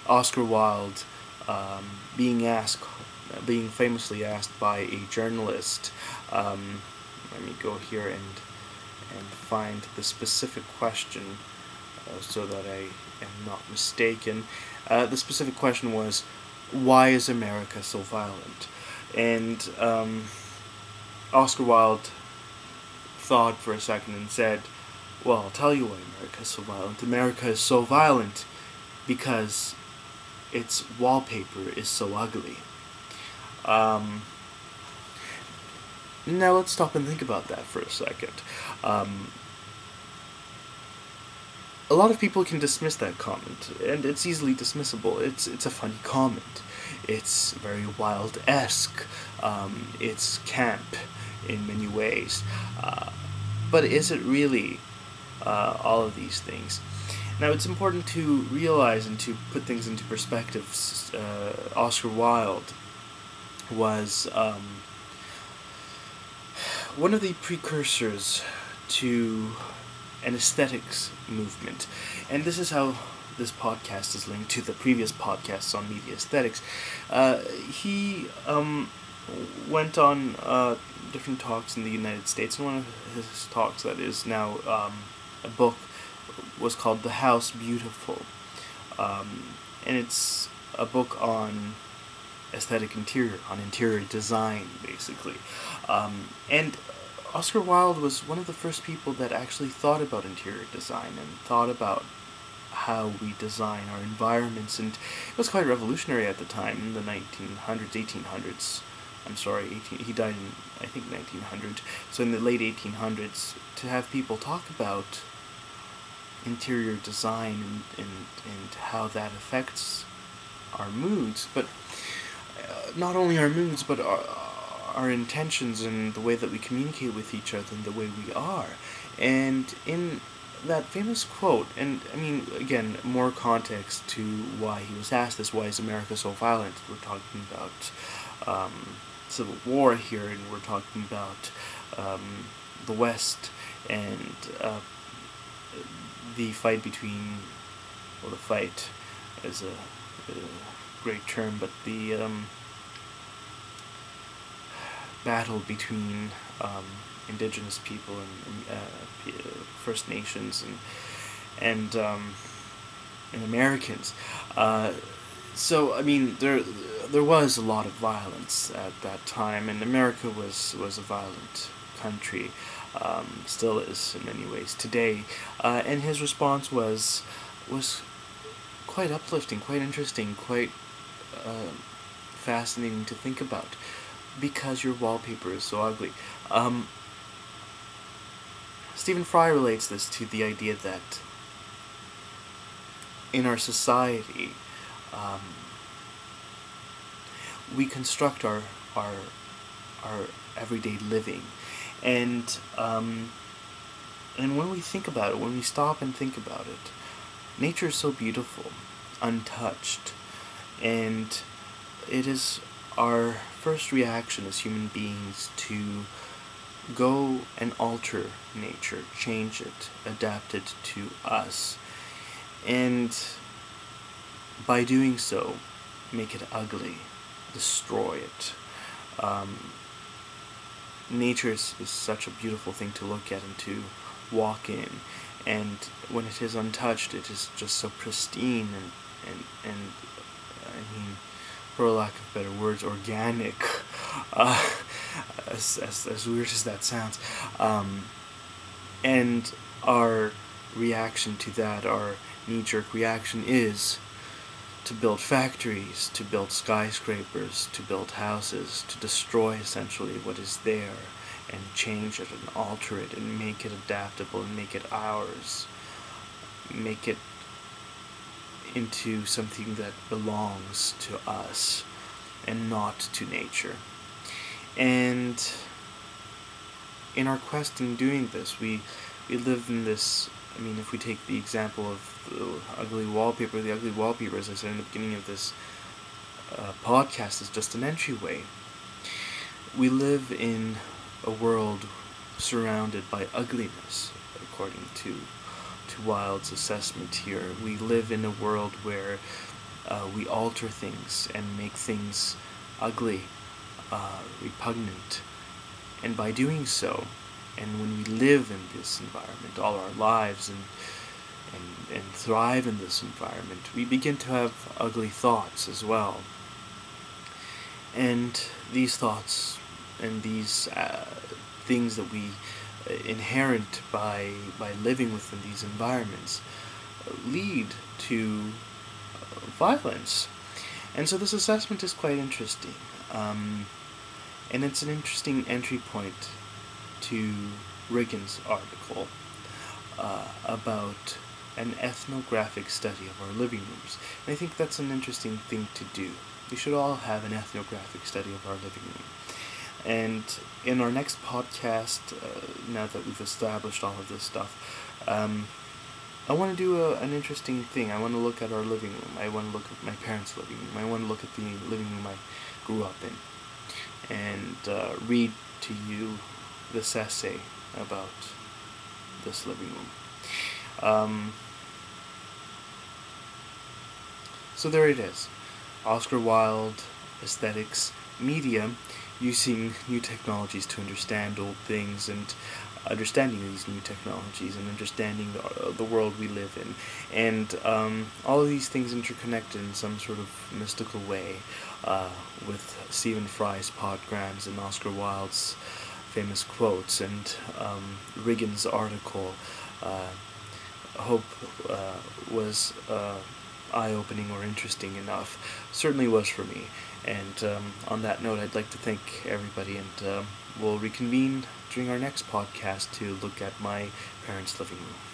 Oscar Wilde being famously asked by a journalist. Let me go here and find the specific question so that I am not mistaken. The specific question was, why is America so violent? And Oscar Wilde thought for a second and said, well, I'll tell you why America is so violent. America is so violent because its wallpaper is so ugly. Now let's stop and think about that for a second. A lot of people can dismiss that comment, and it's easily dismissible. It's a funny comment. It's very Wilde-esque. It's camp in many ways. But is it really all of these things? Now, it's important to realize and to put things into perspective. Oscar Wilde was one of the precursors to an aesthetics movement, and this is how this podcast is linked to the previous podcasts on media aesthetics. He went on different talks in the United States, and one of his talks that is now a book was called The House Beautiful, and it's a book on aesthetic interior, on interior design, basically. And Oscar Wilde was one of the first people that actually thought about interior design and thought about how we design our environments, and it was quite revolutionary at the time, in the 1800s. I'm sorry, he died in, I think, 1900. So in the late 1800s, to have people talk about interior design and how that affects our moods, but not only our moods, but our intentions and the way that we communicate with each other and the way we are. And in that famous quote, and I mean, again, more context to why he was asked this, why is America so violent? We're talking about Civil War here, and we're talking about the West and the fight between, well, the fight is a great term, but the battle between indigenous people and First Nations and Americans. So I mean, there was a lot of violence at that time, and America was a violent country, still is in many ways today. And his response was quite uplifting, quite interesting, quite fascinating to think about, because your wallpaper is so ugly. Stephen Fry relates this to the idea that in our society, we construct our everyday living, and when we think about it, when we stop and think about it, nature is so beautiful, untouched, and it is our first reaction as human beings to go and alter nature, change it, adapt it to us, and by doing so, make it ugly, destroy it. Nature is such a beautiful thing to look at and to walk in, and when it is untouched, it is just so pristine and I mean, for lack of better words, organic, as weird as that sounds. And our reaction to that, our knee-jerk reaction, is to build factories, to build skyscrapers, to build houses, to destroy essentially what is there, and change it and alter it and make it adaptable and make it ours, make it into something that belongs to us and not to nature. And in our quest in doing this, we live in this, I mean, if we take the example of the ugly wallpaper, as I said in the beginning of this podcast, is just an entryway. We live in a world surrounded by ugliness, according to to Wilde's assessment here. We live in a world where we alter things and make things ugly, repugnant, and by doing so, and when we live in this environment all our lives and thrive in this environment, we begin to have ugly thoughts as well. And these thoughts and these things that we inherent by living within these environments lead to violence. And so this assessment is quite interesting. And it's an interesting entry point to Reagan's article about an ethnographic study of our living rooms. And I think that's an interesting thing to do. We should all have an ethnographic study of our living room. And in our next podcast, now that we've established all of this stuff, I want to do an interesting thing. I want to look at our living room. I want to look at my parents' living room. I want to look at the living room I grew up in. And read to you this essay about this living room. So there it is. Oscar Wilde, aesthetics, media, using new technologies to understand old things, and understanding these new technologies, and understanding the world we live in. And all of these things interconnected in some sort of mystical way, with Stephen Fry's podgrams and Oscar Wilde's famous quotes, and Reagan's article. Hope was eye-opening or interesting enough. Certainly was for me. And on that note, I'd like to thank everybody, and we'll reconvene during our next podcast to look at my parents' living room.